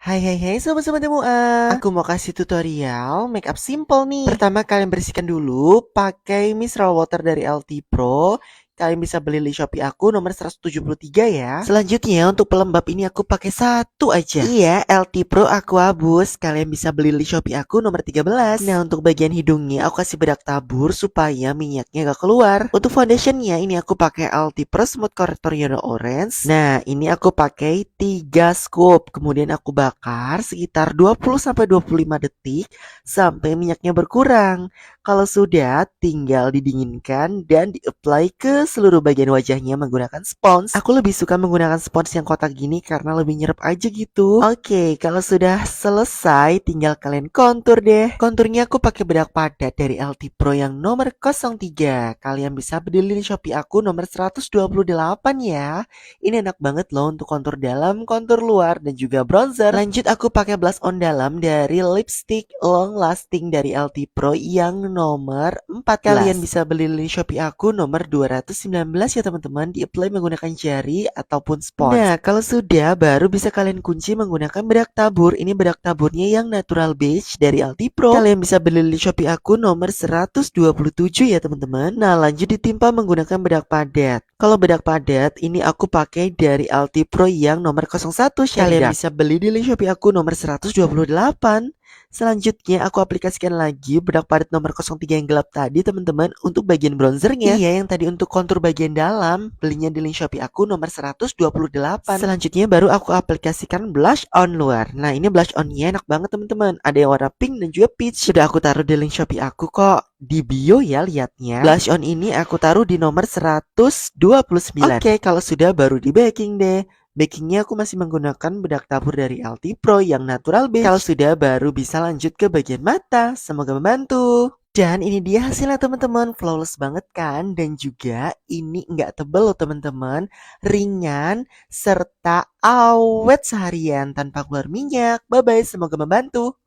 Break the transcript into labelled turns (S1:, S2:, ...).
S1: Hai sobat-sobat MUA. Aku mau kasih tutorial makeup simple nih. Pertama kalian bersihkan dulu pakai micellar water dari LT Pro. Kalian bisa beli di Shopee aku nomor 173 ya. Selanjutnya untuk pelembab ini aku pakai satu aja. Iya, LT Pro Aqua Boost. Kalian bisa beli di Shopee aku nomor 13. Nah, untuk bagian hidungnya aku kasih bedak tabur supaya minyaknya gak keluar. Untuk foundationnya ini aku pakai LT Pro Smooth Corrector Yellow Orange. Nah, ini aku pakai 3 scoop. Kemudian aku bakar sekitar 20-25 detik sampai minyaknya berkurang. Kalau sudah, tinggal didinginkan dan di-apply ke seluruh bagian wajahnya menggunakan spons. Aku lebih suka menggunakan spons yang kotak gini karena lebih nyerap aja gitu. Oke, kalau sudah selesai, tinggal kalian kontur deh. Konturnya aku pakai bedak padat dari LT Pro yang nomor 03. Kalian bisa beli di Shopee aku nomor 128 ya. Ini enak banget loh untuk kontur dalam, kontur luar, dan juga bronzer. Lanjut aku pakai blush on dalam dari lipstick long lasting dari LT Pro yang nomor 14. Kalian bisa beli di Shopee aku nomor 219 ya teman-teman. Di-apply menggunakan jari ataupun spons. Nah, kalau sudah baru bisa kalian kunci menggunakan bedak tabur. Ini bedak taburnya yang natural beige dari LT Pro. Kalian bisa beli di Shopee aku nomor 127 ya teman-teman. Nah, lanjut ditimpa menggunakan bedak padat. Kalau bedak padat ini aku pakai dari LT Pro yang nomor 01 Shady Kalian bisa beli di Shopee aku nomor 128. Selanjutnya aku aplikasikan lagi bedak padat nomor 03 yang gelap tadi teman-teman untuk bagian bronzernya. Iya, yang tadi untuk kontur bagian dalam belinya di link Shopee aku nomor 128. Selanjutnya baru aku aplikasikan blush on luar. Nah, ini blush onnya enak banget teman-teman. Ada yang warna pink dan juga peach. Sudah aku taruh di link Shopee aku kok. Di bio ya lihatnya. Blush on ini aku taruh di nomor 129. Oke, kalau sudah baru di baking deh. Bakingnya aku masih menggunakan bedak tabur dari LT Pro yang natural beige. Kalau sudah baru bisa lanjut ke bagian mata. Semoga membantu. Dan ini dia hasilnya teman-teman. Flawless banget kan? Dan juga ini nggak tebel loh teman-teman. Ringan serta awet seharian tanpa keluar minyak. Bye-bye, semoga membantu.